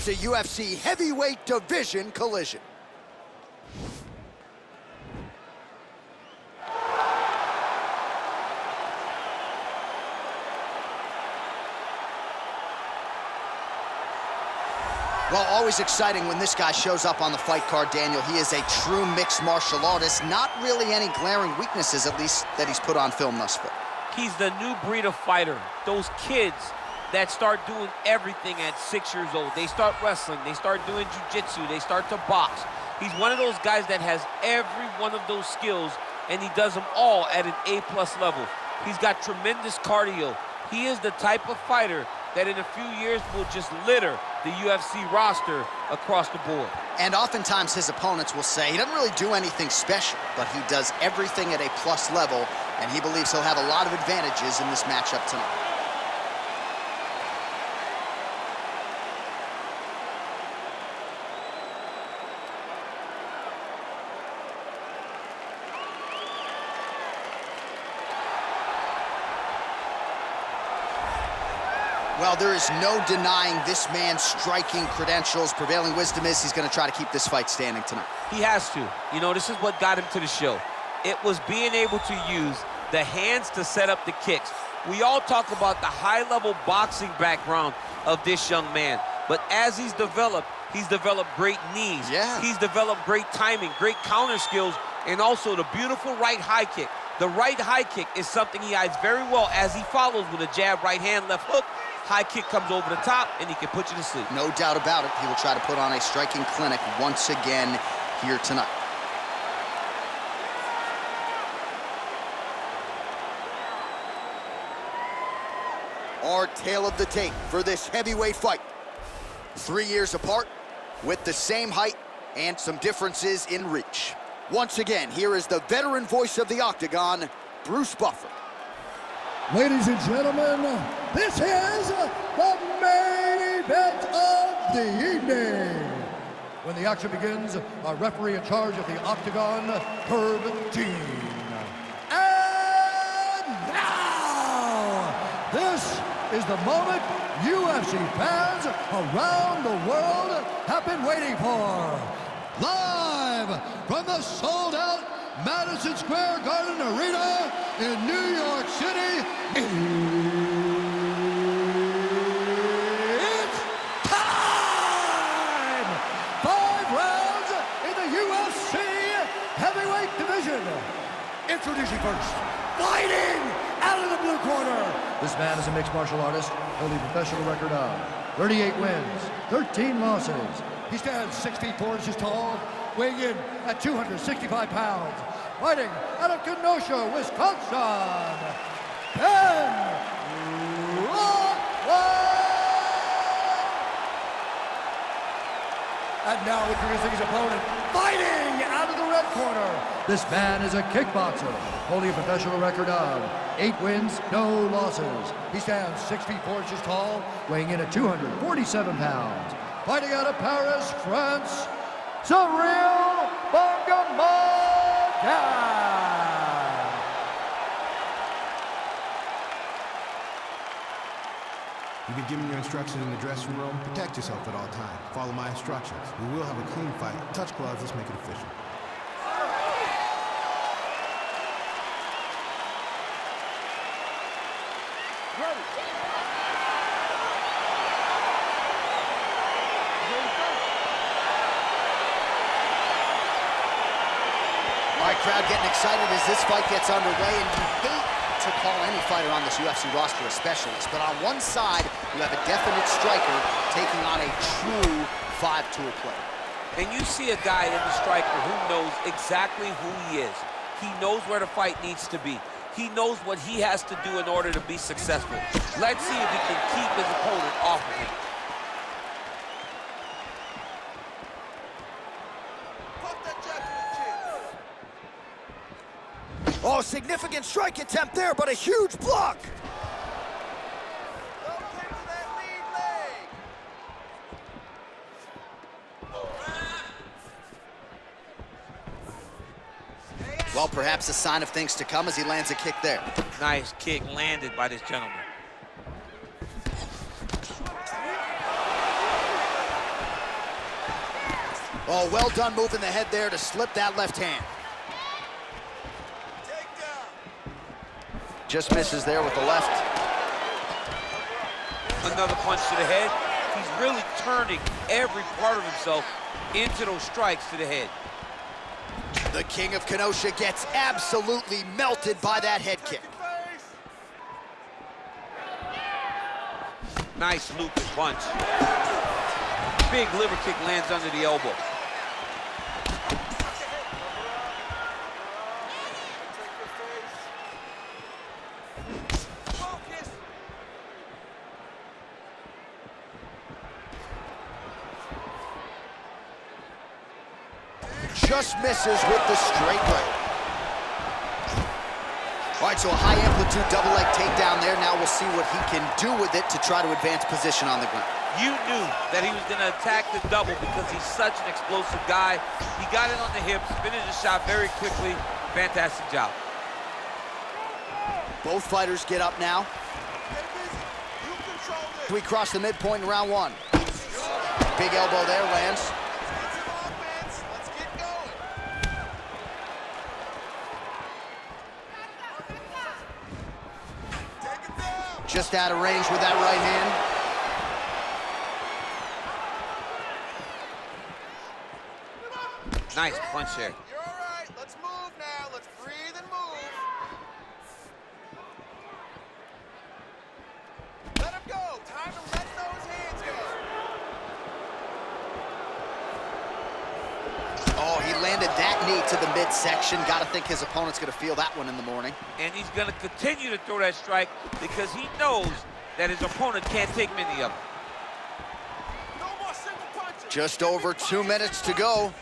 Here's a UFC heavyweight division collision. Well, always exciting when this guy shows up on the fight card, Daniel. He is a true mixed martial artist. Not really any glaring weaknesses, at least, that he's put on film thus far. He's the new breed of fighter. Those kids that start doing everything at 6 years old. They start wrestling, they start doing jiu-jitsu, they start to box. He's one of those guys that has every one of those skills, and he does them all at an A+ level. He's got tremendous cardio. He is the type of fighter that in a few years will just litter the UFC roster across the board. And oftentimes his opponents will say he doesn't really do anything special, but he does everything at a plus level, and he believes he'll have a lot of advantages in this matchup tonight. Well, there is no denying this man's striking credentials. Prevailing wisdom is he's going to try to keep this fight standing tonight. He has to. You know, this is what got him to the show. It was being able to use the hands to set up the kicks. We all talk about the high-level boxing background of this young man, but as he's developed great knees. Yeah. He's developed great timing, great counter skills, and also the beautiful right high kick. The right high kick is something he hides very well as he follows with a jab, right hand, left hook. High kick comes over the top, and he can put you to sleep. No doubt about it. He will try to put on a striking clinic once again here tonight. Our tale of the tape for this heavyweight fight. 3 years apart, with the same height and some differences in reach. Once again, here is the veteran voice of the Octagon, Bruce Buffer. Ladies and gentlemen, this is the main event of the evening. When the action begins, our referee in charge of the Octagon, Herb Dean. And now, this is the moment UFC fans around the world have been waiting for. Live from the sold-out Madison Square Garden Arena in New York City, it's time! 5 rounds in the UFC heavyweight division. Introducing first, fighting out of the blue corner. This man is a mixed martial artist, holding a professional record of 38 wins, 13 losses. He stands 6 feet 4 inches tall, weighing in at 265 pounds. Fighting out of Kenosha, Wisconsin, Ben Rothwell! And now introducing his opponent, fighting out of the red corner. This man is a kickboxer, holding a professional record of 8 wins, no losses. He stands 6 feet 4 inches tall, weighing in at 247 pounds. Fighting out of Paris, France, Ciryl Gane! You've been given your instructions in the dressing room. Protect yourself at all times. Follow my instructions. We will have a clean fight. Touch gloves, let's make it official. All right, crowd getting excited as this fight gets underway, and you hate to call any fighter on this UFC roster a specialist, but on one side, you have a definite striker taking on a true 5-tool player. And you see a guy in the striker who knows exactly who he is. He knows where the fight needs to be. He knows what he has to do in order to be successful. Let's see if he can keep his opponent off of him. Oh, significant strike attempt there, but a huge block. Well, perhaps a sign of things to come as he lands a kick there. Nice kick landed by this gentleman. Oh, well done moving the head there to slip that left hand. Just misses there with the left. Another punch to the head. He's really turning every part of himself into those strikes to the head. The king of Kenosha gets absolutely melted by that head kick. Nice looping punch. Big liver kick lands under the elbow. Just misses with the straight right. All right, so a high amplitude double leg takedown there. Now we'll see what he can do with it to try to advance position on the ground. You knew that he was gonna attack the double because he's such an explosive guy. He got it on the hips, finished the shot very quickly. Fantastic job. Both fighters get up now. We cross the midpoint in round one. Big elbow there, lands. Just out of range with that right hand. Nice punch there. You're all right. Let's move now. Let's breathe and move. Let him go. Time to let those hands go. Oh, he landed that knee to the midsection. Got to think his opponent's going to feel that one in the morning. And he's gonna continue to throw that strike because he knows that his opponent can't take many of them. No more single punches. Just over 2 minutes to go.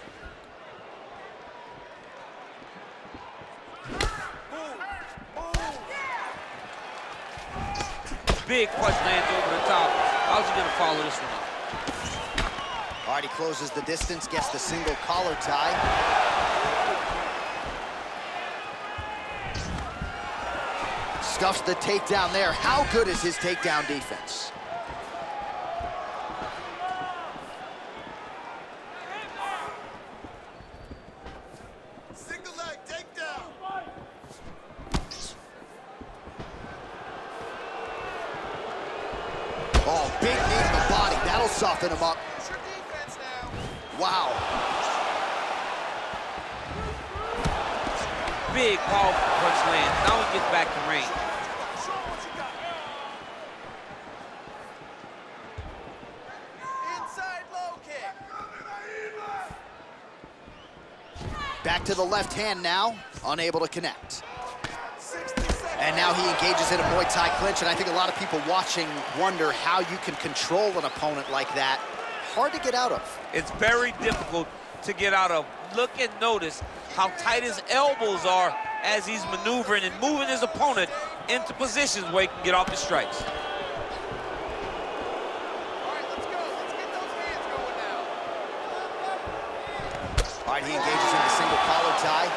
Big punch lands over the top. How's he gonna follow this one up? All right, he closes the distance, gets the single collar tie. Stuffs the takedown there. How good is his takedown defense? Single leg takedown. Oh, big knee to the body. That'll soften him up. It's your defense now. Wow. Big powerful punch lands. Now he gets back to range. Show what you got. Inside low kick. Back to the left hand now. Unable to connect. 60 seconds. And now he engages in a Muay Thai clinch, and I think a lot of people watching wonder how you can control an opponent like that. Hard to get out of. It's very difficult to get out of. Look and notice how tight his elbows are as he's maneuvering and moving his opponent into positions where he can get off the strikes. All right, let's go. Let's get those hands going now. All right, he engages in the single collar tie.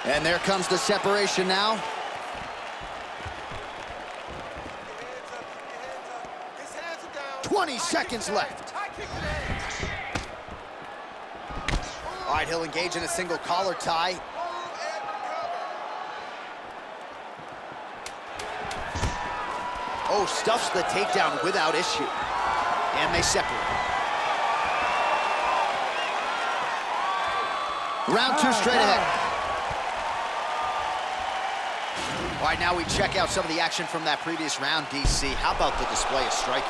And there comes the separation now. Keep your hands up. His hands are down. 20 seconds left. High kick to the head. All right, he'll engage in a single collar tie. Move and recover. Oh, stuffs the takedown without issue. And they separate. Round two straight ahead. All right, now we check out some of the action from that previous round, DC. How about the display of striking?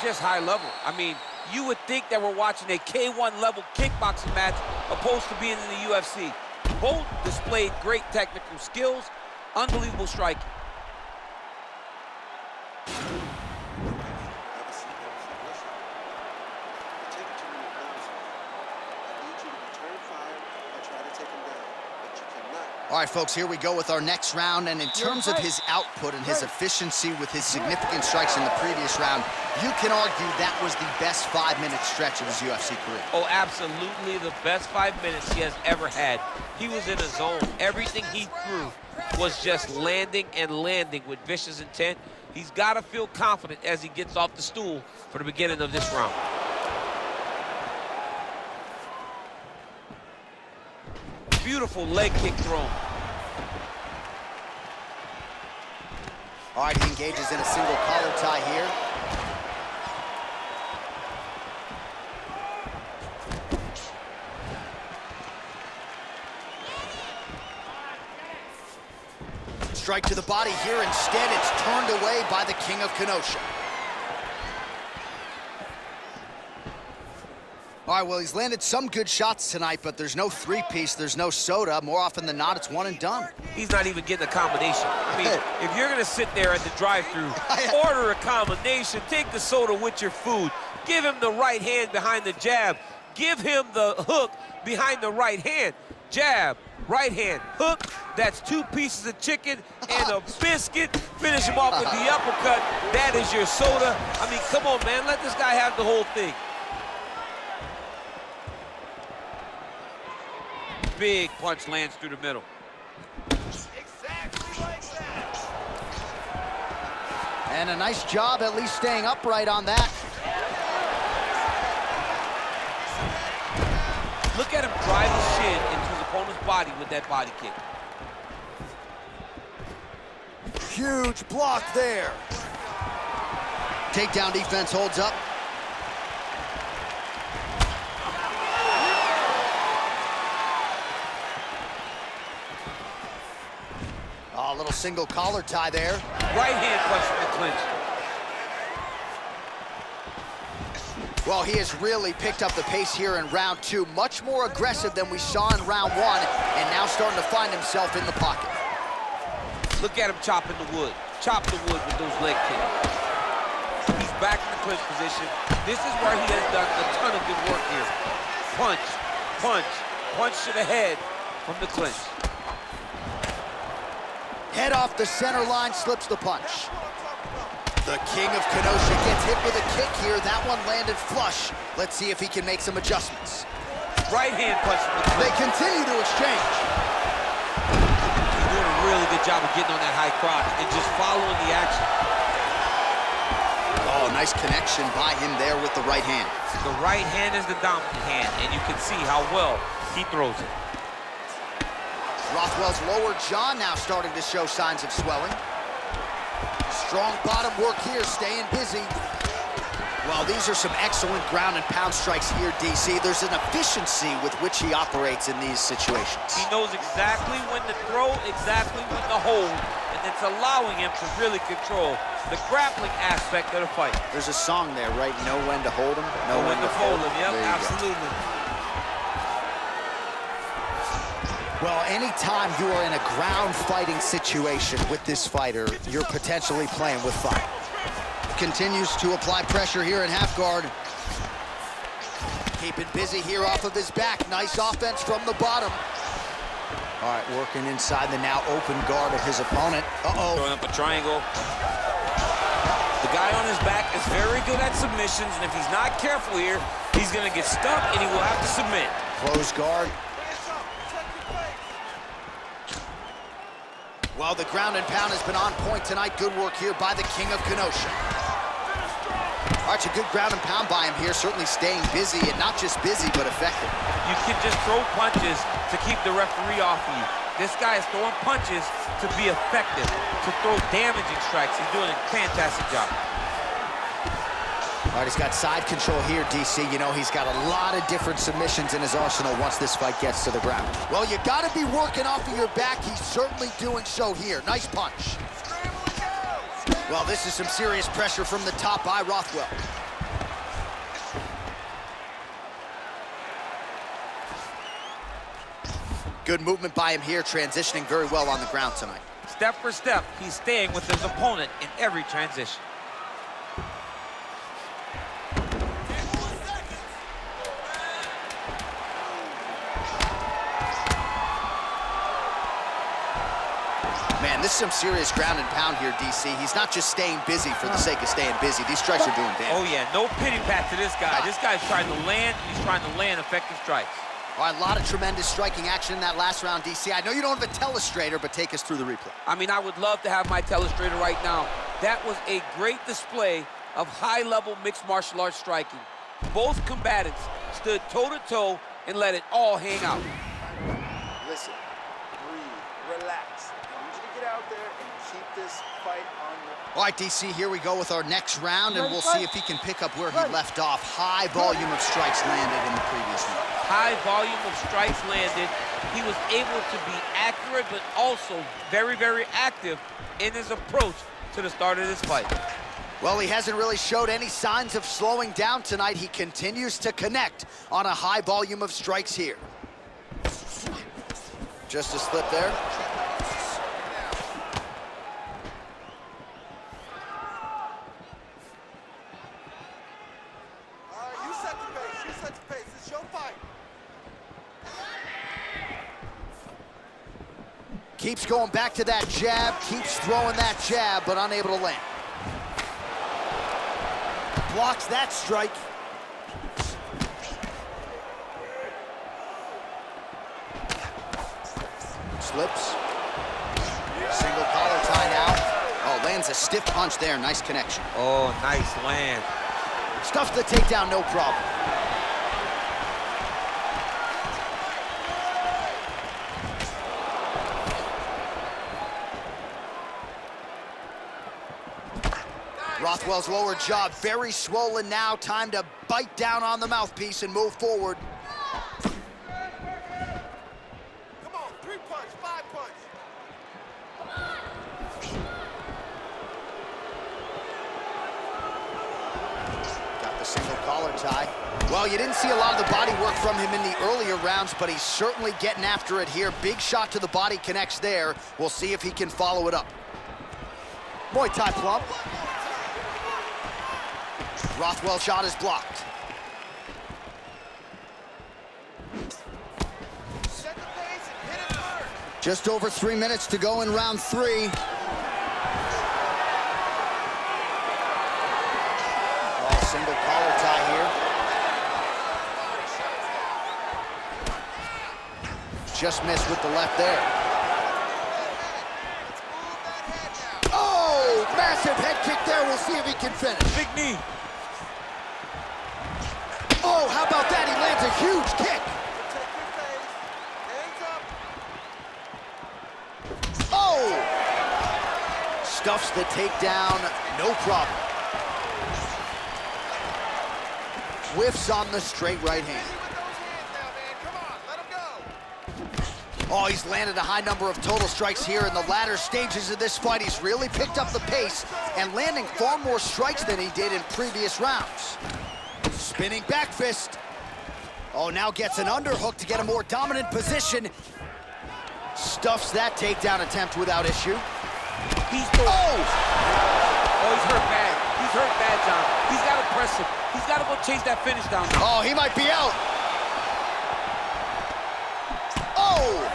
Just high level. I mean, you would think that we're watching a K1 level kickboxing match opposed to being in the UFC. Both displayed great technical skills, unbelievable striking. All right, folks, here we go with our next round. And in terms of his output and his efficiency with his significant strikes in the previous round, you can argue that was the best 5-minute stretch of his UFC career. Oh, absolutely the best 5 minutes he has ever had. He was in a zone. Everything he threw was just landing and landing with vicious intent. He's got to feel confident as he gets off the stool for the beginning of this round. beautiful leg kick thrown. All right, he engages in a single collar tie here. Strike to the body here. Instead, it's turned away by the King of Kenosha. All right, well, he's landed some good shots tonight, but there's no three-piece, there's no soda. More often than not, it's one and done. He's not even getting a combination. I mean, if you're gonna sit there at the drive-thru, order a combination, take the soda with your food, give him the right hand behind the jab, give him the hook behind the right hand. Jab, right hand, hook, that's 2 pieces of chicken and a biscuit. Finish him off with the uppercut. That is your soda. I mean, come on, man, let this guy have the whole thing. Big punch lands through the middle. Exactly like that. And a nice job at least staying upright on that. Look at him drive his shin into his opponent's body with that body kick. Huge block there. Takedown defense holds up. Oh, a little single collar tie there. Right hand punch from the clinch. Well, he has really picked up the pace here in round 2. Much more aggressive than we saw in round 1, and now starting to find himself in the pocket. Look at him chopping the wood. Chop the wood with those leg kicks. He's back in the clinch position. This is where he has done a ton of good work here. Punch, punch, punch to the head from the clinch. Head off the center line, slips the punch. The King of Kenosha gets hit with a kick here. That one landed flush. Let's see if he can make some adjustments. Right hand punch from the clinch. They continue to exchange. He's doing a really good job of getting on that high crotch and just following the action. Oh, nice connection by him there with the right hand. The right hand is the dominant hand, and you can see how well he throws it. Rothwell's lower jaw now starting to show signs of swelling. Strong bottom work here, staying busy. Well, these are some excellent ground and pound strikes here, DC. There's an efficiency with which he operates in these situations. He knows exactly when to throw, exactly when to hold, and it's allowing him to really control the grappling aspect of the fight. There's a song there, right? Know when to hold him, Know when to fold him. Yep, There you go. absolutely. Well, anytime you are in a ground fighting situation with this fighter, you're potentially playing with fire. Continues to apply pressure here in half guard. Keep it busy here off of his back. Nice offense from the bottom. All right, working inside the now open guard of his opponent. Throwing up a triangle. The guy on his back is very good at submissions, and if he's not careful here, he's gonna get stuck and he will have to submit. Close guard. Well, the ground and pound has been on point tonight. Good work here by the King of Kenosha. All right, a good ground and pound by him here, certainly staying busy, and not just busy, but effective. You can just throw punches to keep the referee off of you. This guy is throwing punches to be effective, to throw damaging strikes. He's doing a fantastic job. All right, he's got side control here, DC. You know, he's got a lot of different submissions in his arsenal once this fight gets to the ground. Well, you got to be working off of your back. He's certainly doing so here. Nice punch. Well, this is some serious pressure from the top by Rothwell. Good movement by him here, transitioning very well on the ground tonight. Step for step, he's staying with his opponent in every transition. Man, this is some serious ground and pound here, DC. He's not just staying busy for the sake of staying busy. These strikes are doing damage. Oh yeah, no pity pat to this guy. This guy's trying to land, he's trying to land effective strikes. All right, a lot of tremendous striking action in that last round, DC. I know you don't have a telestrator, but take us through the replay. I mean, I would love to have my telestrator right now. That was a great display of high-level mixed martial arts striking. Both combatants stood toe-to-toe and let it all hang out. listen, breathe, relax. I need you to get out there and keep this fight on your... All right, DC, here we go with our next round, and we'll see if he can pick up where he left off. High volume of strikes landed in the previous round. High volume of strikes landed. He was able to be accurate, but also very, very active in his approach to the start of this fight. Well, he hasn't really showed any signs of slowing down tonight. He continues to connect on a high volume of strikes here. Just a slip there. You set the pace, you set the pace. This is your fight. Keeps going back to that jab, keeps throwing that jab, but unable to land. Blocks that strike. Slips. Single collar tie now. Oh, lands a stiff punch there. Nice connection. Oh, nice land. Stuffs the takedown, no problem. Rothwell's lower jaw very swollen now. Time to bite down on the mouthpiece and move forward. Come on, 3 punch, 5 punch. Got the single collar tie. Well, you didn't see a lot of the body work from him in the earlier rounds, but he's certainly getting after it here. Big shot to the body connects there. We'll see if he can follow it up. Muay Thai plump. Rothwell's shot is blocked. Set the pace and hit it hard. Just over 3 minutes to go in round 3. Oh, single collar tie here. Just missed with the left there. Oh, massive head kick there. We'll see if he can finish. Big knee. Oh, how about that? He lands a huge kick. Take your pace. Hands up. Oh! Stuffs the takedown, no problem. Whiffs on the straight right hand. With those hands now, man. Come on, let him go. Oh, he's landed a high number of total strikes here in the latter stages of this fight. He's really picked up the pace and landing far more strikes than he did in previous rounds. Spinning back fist. Oh, now gets an underhook to get a more dominant position. Stuffs that takedown attempt without issue. He's throwing. Oh! Oh, he's hurt bad. He's hurt bad, John. He's got to press him. He's got to go chase that finish down now. Oh, he might be out. Oh!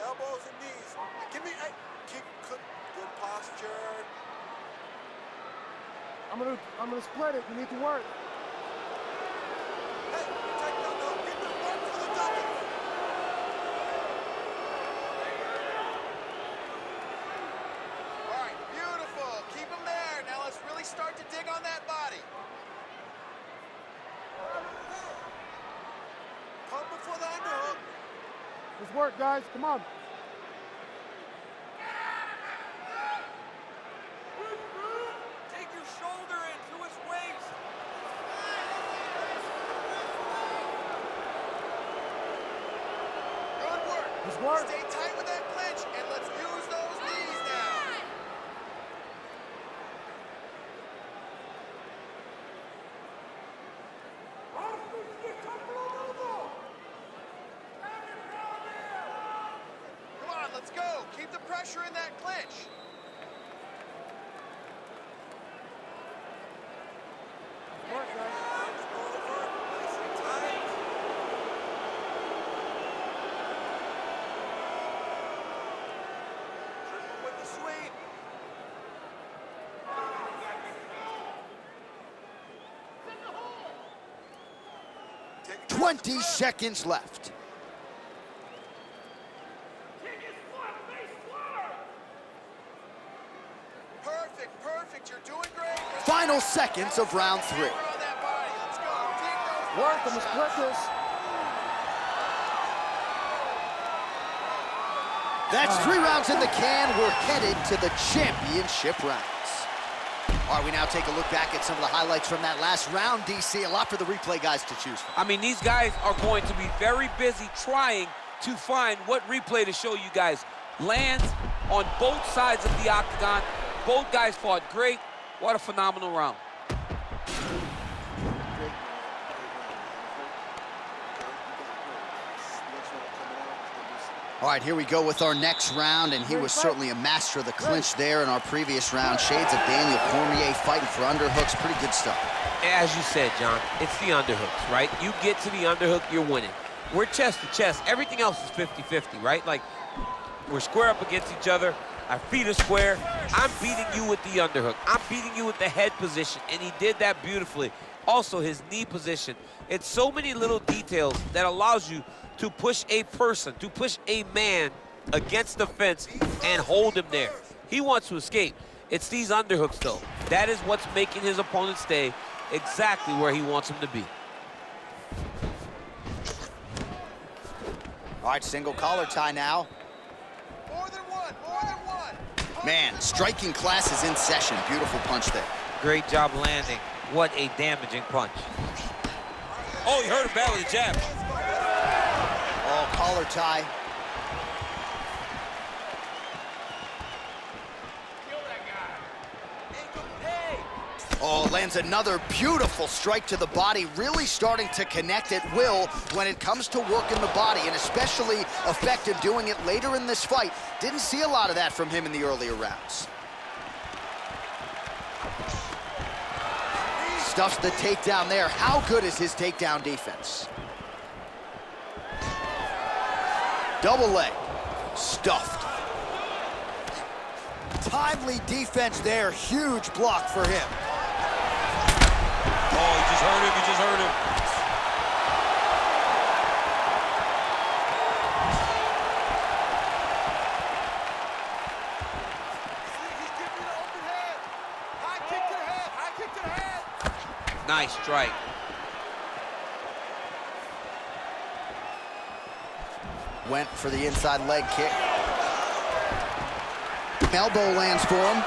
Elbows and knees. Give me, hey, keep good posture. I'm gonna split it. You need to work. Hey, take no, get the work for the double. All right, beautiful. Keep him there. Now let's really start to dig on that body. Pump before the underhook. Let's work, guys. Come on. Take your shoulder in through his waist. Good work. Let's work. Stay tight with that clinch, and let's use those knees now. Come on, let's go. Keep the pressure in that clinch. Work, guys. Over, nice and tight. Triple with the sweep. 20 seconds left. Perfect, perfect. You're doing Final seconds of round 3. Throw that body. Let's go. Dig those Work, I'm body gonna split this. That's 3 rounds in the can. We're headed to the championship rounds. All right, we now take a look back at some of the highlights from that last round, DC. A lot for the replay guys to choose from. I mean, these guys are going to be very busy trying to find what replay to show you guys. Lands on both sides of the octagon. Both guys fought great. What a phenomenal round. All right, here we go with our next round, and he was certainly a master of the clinch there in our previous round. Shades of Daniel Cormier fighting for underhooks. Pretty good stuff. As you said, John, it's the underhooks, right? You get to the underhook, you're winning. We're chest to chest. Everything else is 50-50, right? Like, we're square up against each other. Our feet are square. I'm beating you with the underhook. I'm beating you with the head position, and he did that beautifully. Also, his knee position. It's so many little details that allows you to push a person, to push a man against the fence and hold him there. He wants to escape. It's these underhooks, though. That is what's making his opponent stay exactly where he wants him to be. All right, single collar tie now. More than one. More than one. Man, striking class is in session. Beautiful punch there. Great job landing. What a damaging punch. Oh, he hurt him bad with a jab. Oh, collar tie. Oh, lands another beautiful strike to the body, really starting to connect at will when it comes to working the body, and especially effective doing it later in this fight. Didn't see a lot of that from him in the earlier rounds. Stuffs the takedown there. How good is his takedown defense? Double leg. Stuffed. Timely defense there. Huge block for him. Oh, he just hurt him. He just hurt him. He's giving you the open head. High kick to the head. High kick to the head. Nice strike. Went for the inside leg kick. Elbow lands for him.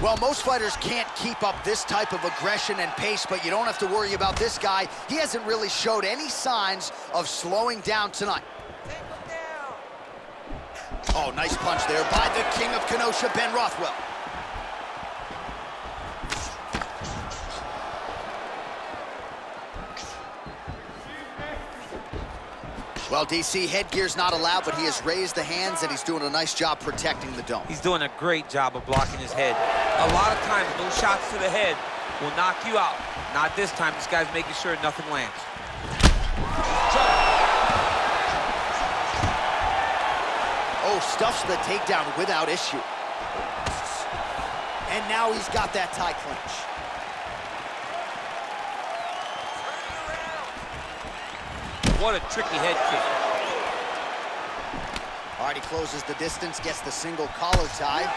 Well, most fighters can't keep up this type of aggression and pace, but you don't have to worry about this guy. He hasn't really showed any signs of slowing down tonight. Oh, nice punch there by the king of Kenosha, Ben Rothwell. Well, DC, headgear's not allowed, but he has raised the hands, and he's doing a nice job protecting the dome. He's doing a great job of blocking his head. A lot of times, those shots to the head will knock you out. Not this time. This guy's making sure nothing lands. Oh, stuffs the takedown without issue. And now he's got that tie clinch. What a tricky head kick. All right, he closes the distance, gets the single collar tie.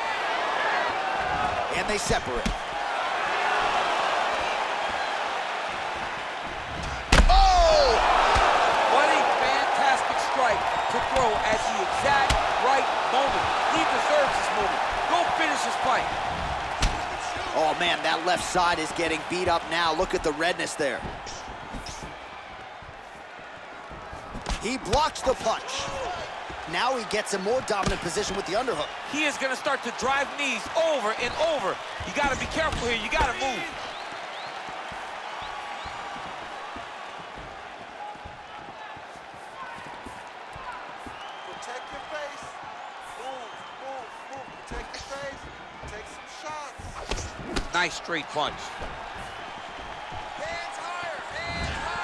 And they separate. Oh! What a fantastic strike to throw at the exact right moment. He deserves this moment. Go finish his fight. Oh, man, that left side is getting beat up now. Look at the redness there. He blocks the punch. Now he gets a more dominant position with the underhook. He is going to start to drive knees over and over. You got to be careful here. You got to move. Protect your face. Move, move, move. Protect your face. Take some shots. Nice straight punch. Hands higher. Hands high.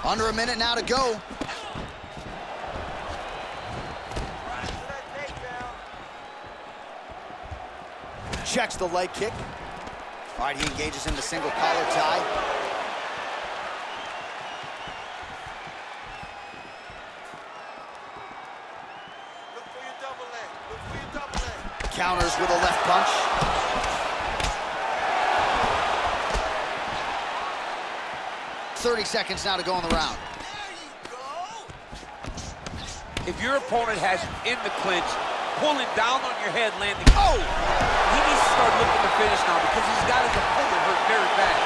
Under a minute now to go. Right to that takedown. Checks the leg kick. All right, he engages in the single collar tie. counters with a left punch. "30 seconds now to go in the round." If your opponent has you in the clinch, pulling down on your head, landing, oh! He needs to start looking to finish now because he's got his opponent hurt very bad.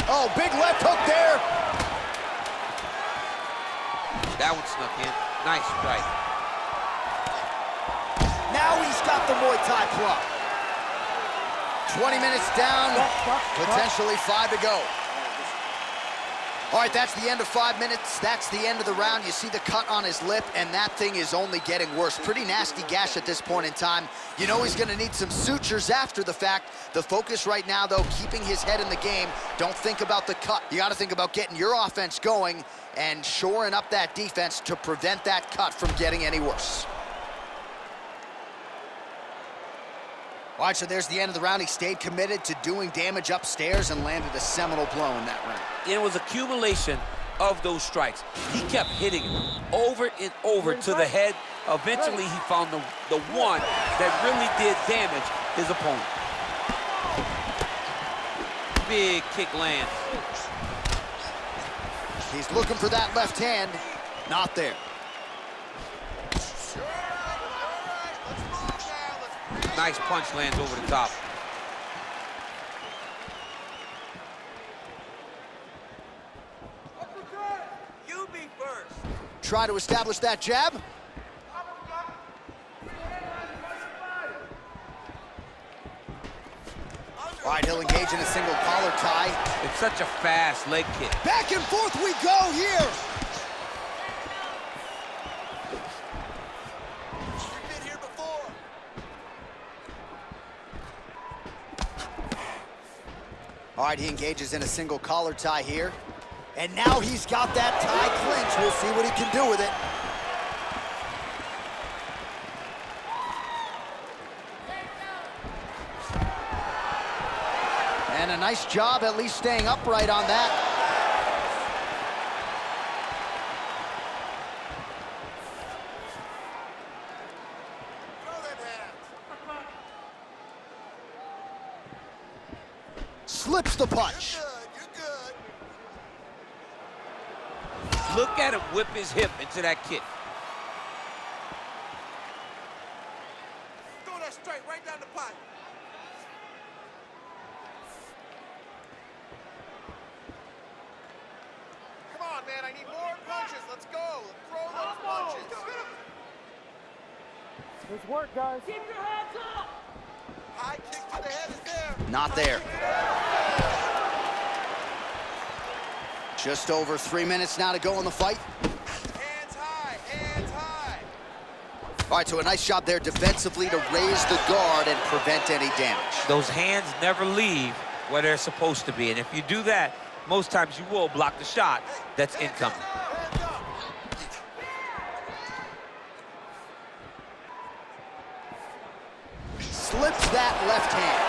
Oh, big left hook there. That one snuck in. Nice strike. Now he's got the Muay Thai plug. 20 minutes down, potentially 5 to go. All right, that's the end of 5 minutes. That's the end of the round. You see the cut on his lip, and that thing is only getting worse. Pretty nasty gash at this point in time. You know he's gonna need some sutures after the fact. The focus right now, though, keeping his head in the game. Don't think about the cut. You gotta think about getting your offense going and shoring up that defense to prevent that cut from getting any worse. All right, so there's the end of the round. He stayed committed to doing damage upstairs and landed a seminal blow in that round. It was accumulation of those strikes. He kept hitting him over and over to the head. Eventually, he found the one that really did damage his opponent. Big kick lands. He's looking for that left hand. Not there. Nice punch lands over the top. You be first. Try to establish that jab. All right, he'll engage in a single collar tie. It's such a fast leg kick. Back and forth we go here. All right, he engages in a single collar tie here. And now he's got that tie clinch. We'll see what he can do with it. And a nice job at least staying upright on that. Slips the punch. You're good. Look at him whip his hip into that kick. Throw that straight right down the pipe. Come on, man. I need more punches. Let's go. Throw those punches. Nice work, guys. High kick to the head is there. Not there. Just over 3 minutes now to go in the fight. Hands high, hands high. All right, so a nice job there defensively to raise the guard and prevent any damage. Those hands never leave where they're supposed to be. And if you do that, most times you will block the shot that's incoming. Hands up. Slips that left hand.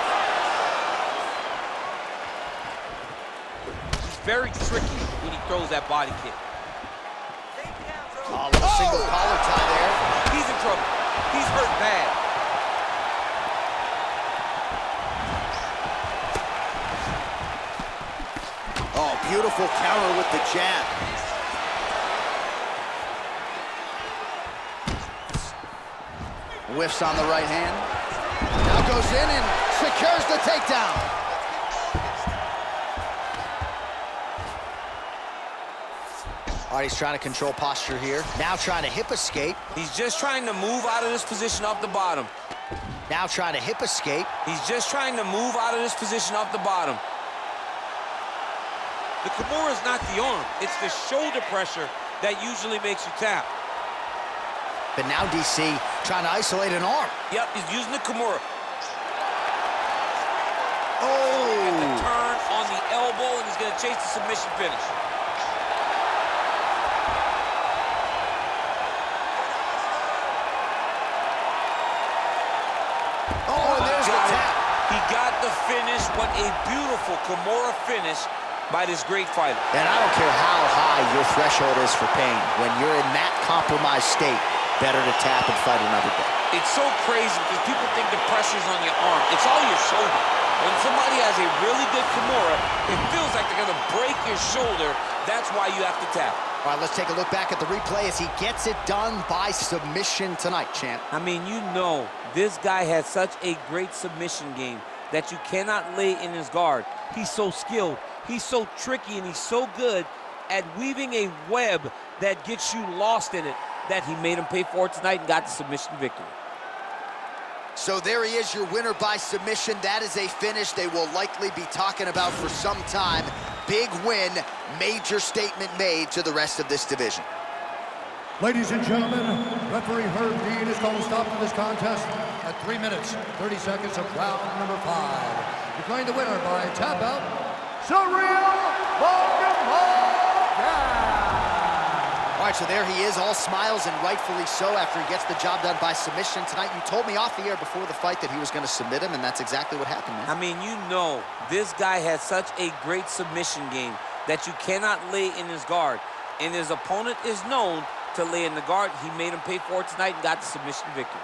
He's very tricky when he throws that body kick. A little single collar tie there. He's in trouble. He's hurt bad. Oh, beautiful counter with the jab. Whiffs on the right hand. Now goes in and secures the takedown. All right, he's trying to control posture here. Now trying to hip escape. He's just trying to move out of this position off the bottom. Now trying to hip escape. He's just trying to move out of this position off the bottom. The Kimura is not the arm. It's the shoulder pressure that usually makes you tap. But now DC trying to isolate an arm. Yep, he's using the Kimura. Oh! And the turn on the elbow, and he's going to chase the submission finish. Oh, and there's the tap. He got the finish. What a beautiful Kimura finish by this great fighter. And I don't care how high your threshold is for pain. When you're in that compromised state, better to tap and fight another day. It's so crazy because people think the pressure's on your arm. It's all your shoulder. When somebody has a really good Kimura, it feels like they're going to break your shoulder. That's why you have to tap. All right, let's take a look back at the replay as he gets it done by submission tonight, champ. I mean, you know, this guy has such a great submission game that you cannot lay in his guard. He's so skilled, he's so tricky, and he's so good at weaving a web that gets you lost in it that he made him pay for it tonight and got the submission victory. So there he is, your winner by submission. That is a finish they will likely be talking about for some time. Big win, major statement made to the rest of this division. Ladies and gentlemen, referee Herb Dean is going to stop this contest at 3 minutes, 30 seconds of round number 5. Declaring the winner by tap out, Ciryl Gane. All right, so there he is, all smiles and rightfully so after he gets the job done by submission tonight. You told me off the air before the fight that he was going to submit him, and that's exactly what happened, man. I mean, you know, this guy has such a great submission game that you cannot lay in his guard. And his opponent is known to lay in the guard. He made him pay for it tonight and got the submission victory.